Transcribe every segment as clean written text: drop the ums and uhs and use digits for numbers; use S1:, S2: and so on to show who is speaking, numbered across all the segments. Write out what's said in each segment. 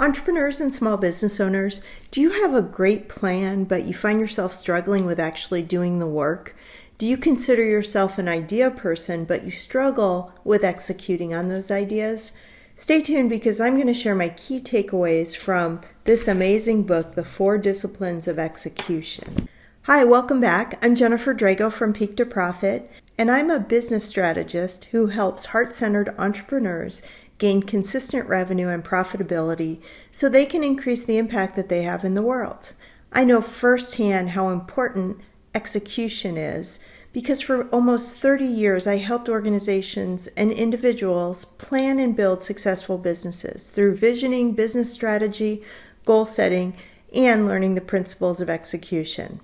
S1: Entrepreneurs and small business owners, do you have a great plan, but you find yourself struggling with actually doing the work? Do you consider yourself an idea person, but you struggle with executing on those ideas? Stay tuned because I'm going to share my key takeaways from this amazing book, The 4 Disciplines of Execution. Hi, welcome back. I'm Jennifer Drago from Peak to Profit, and I'm a business strategist who helps heart-centered entrepreneurs gain consistent revenue and profitability so they can increase the impact that they have in the world. I know firsthand how important execution is because for almost 30 years I helped organizations and individuals plan and build successful businesses through visioning, business strategy, goal setting, and learning the principles of execution.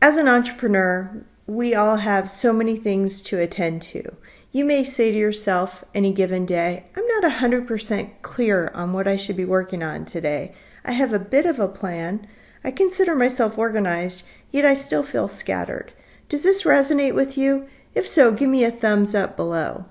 S1: As an entrepreneur, we all have so many things to attend to. You may say to yourself any given day, I'm not 100% clear on what I should be working on today. I have a bit of a plan. I consider myself organized, yet I still feel scattered. Does this resonate with you? If so, give me a thumbs up below.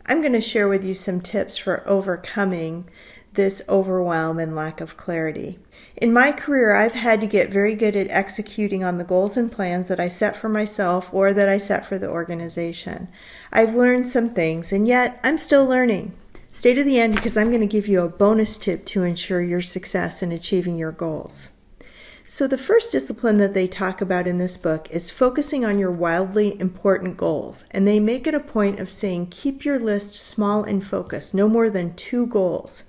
S1: I'm going to share with you some tips for overcoming this overwhelm and lack of clarity. In my career, I've had to get very good at executing on the goals and plans that I set for myself or that I set for the organization. I've learned some things, and yet I'm still learning. Stay to the end because I'm going to give you a bonus tip to ensure your success in achieving your goals. So the first discipline that they talk about in this book is focusing on your wildly important goals. And they make it a point of saying, keep your list small and focused, no more than 2 goals.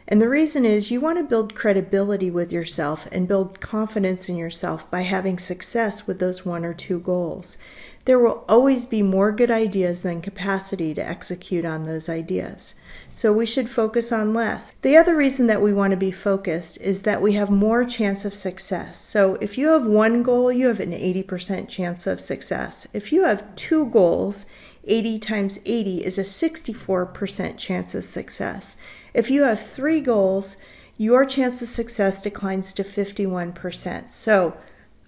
S1: And the reason is you want to build credibility with yourself and build confidence in yourself by having success with those 1 or 2 goals. There will always be more good ideas than capacity to execute on those ideas. So we should focus on less. The other reason that we want to be focused is that we have more chance of success. So if you have 1 goal, you have an 80% chance of success. If you have 2 goals, 80 times 80 is a 64% chance of success. If you have 3 goals, your chance of success declines to 51%. So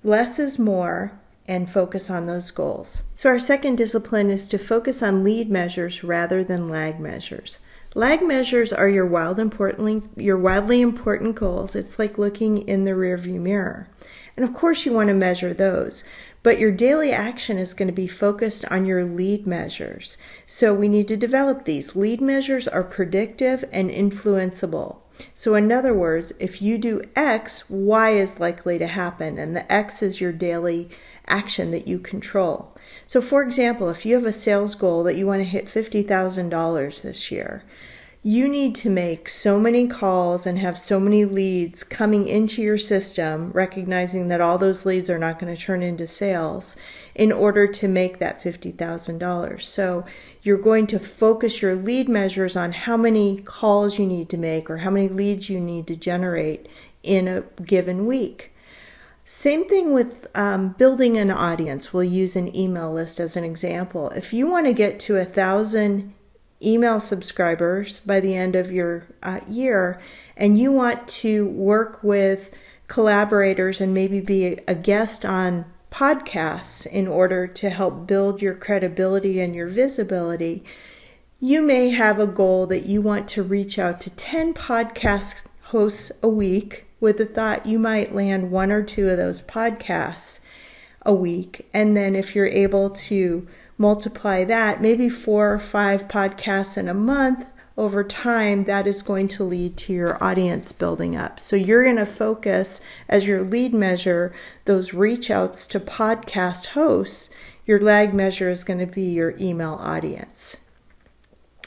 S1: less is more, and focus on those goals. So our second discipline is to focus on lead measures rather than lag measures. Lag measures are your wildly important goals. It's like looking in the rearview mirror. And of course you want to measure those, but your daily action is going to be focused on your lead measures. So we need to develop these. Lead measures are predictive and influenceable. So in other words, if you do X, Y is likely to happen, and the X is your daily action that you control. So for example, if you have a sales goal that you want to hit $50,000 this year, you need to make so many calls and have so many leads coming into your system, recognizing that all those leads are not going to turn into sales in order to make that $50,000. So you're going to focus your lead measures on how many calls you need to make or how many leads you need to generate in a given week. Same thing with building an audience. We'll use an email list as an example. If you want to get to 1,000 email subscribers by the end of your year, and you want to work with collaborators and maybe be a guest on podcasts in order to help build your credibility and your visibility, you may have a goal that you want to reach out to 10 podcast hosts a week with the thought you might land 1 or 2 of those podcasts a week. And then if you're able to multiply that, maybe 4 or 5 podcasts in a month, over time, that is going to lead to your audience building up. So you're going to focus as your lead measure, those reach outs to podcast hosts. Your lag measure is going to be your email audience.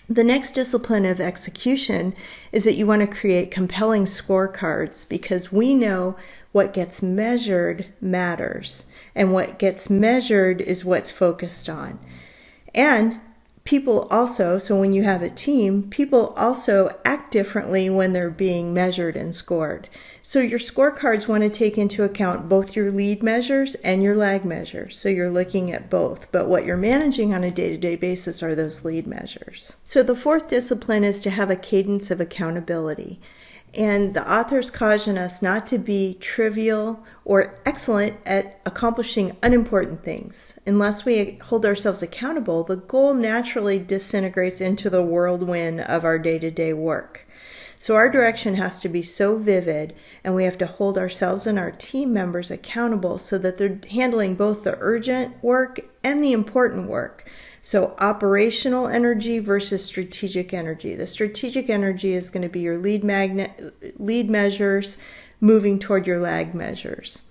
S1: The next discipline of execution is that you want to create compelling scorecards because we know what gets measured matters, and what gets measured is what's focused on. And people also, so when you have a team, people also act differently when they're being measured and scored. So your scorecards want to take into account both your lead measures and your lag measures. So you're looking at both, but what you're managing on a day-to-day basis are those lead measures. So the fourth discipline is to have a cadence of accountability. And the authors caution us not to be trivial or excellent at accomplishing unimportant things. Unless we hold ourselves accountable, the goal naturally disintegrates into the whirlwind of our day-to-day work. So our direction has to be so vivid, and we have to hold ourselves and our team members accountable so that they're handling both the urgent work and the important work. So operational energy versus strategic energy. The strategic energy is going to be your lead measures moving toward your lag measures.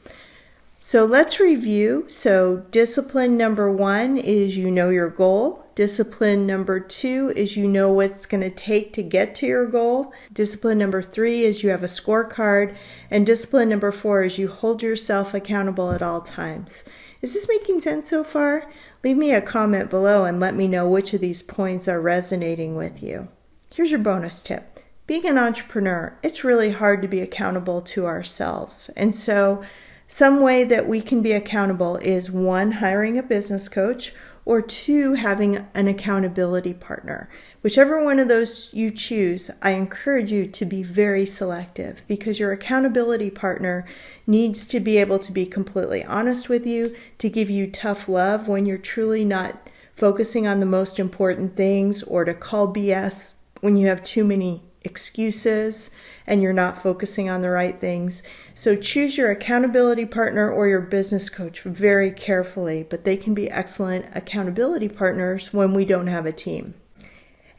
S1: So let's review. So discipline number 1 is you know your goal. Discipline number 2 is you know what it's going to take to get to your goal. Discipline number 3 is you have a scorecard. And discipline number 4 is you hold yourself accountable at all times. Is this making sense so far? Leave me a comment below and let me know which of these points are resonating with you. Here's your bonus tip. Being an entrepreneur, it's really hard to be accountable to ourselves. And so some way that we can be accountable is 1, hiring a business coach, or 2, having an accountability partner. Whichever one of those you choose, I encourage you to be very selective, because your accountability partner needs to be able to be completely honest with you, to give you tough love when you're truly not focusing on the most important things, or to call BS when you have too many excuses and you're not focusing on the right things. So choose your accountability partner or your business coach very carefully, but they can be excellent accountability partners when we don't have a team.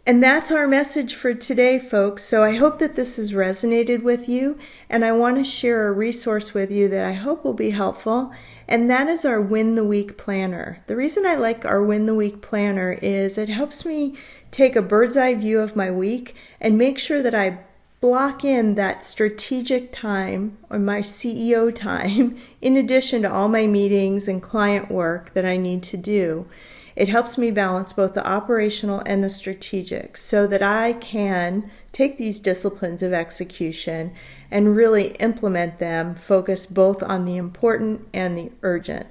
S1: And that's our message for today, folks. So I hope that this has resonated with you, and I want to share a resource with you that I hope will be helpful, and that is our Win the Week Planner. The reason I like our Win the Week Planner is it helps me take a bird's eye view of my week and make sure that I block in that strategic time, or my CEO time, in addition to all my meetings and client work that I need to do. It helps me balance both the operational and the strategic so that I can take these disciplines of execution and really implement them, focus both on the important and the urgent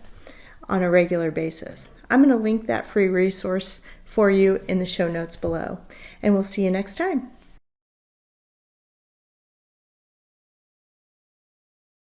S1: on a regular basis. I'm going to link that free resource for you in the show notes below, and we'll see you next time.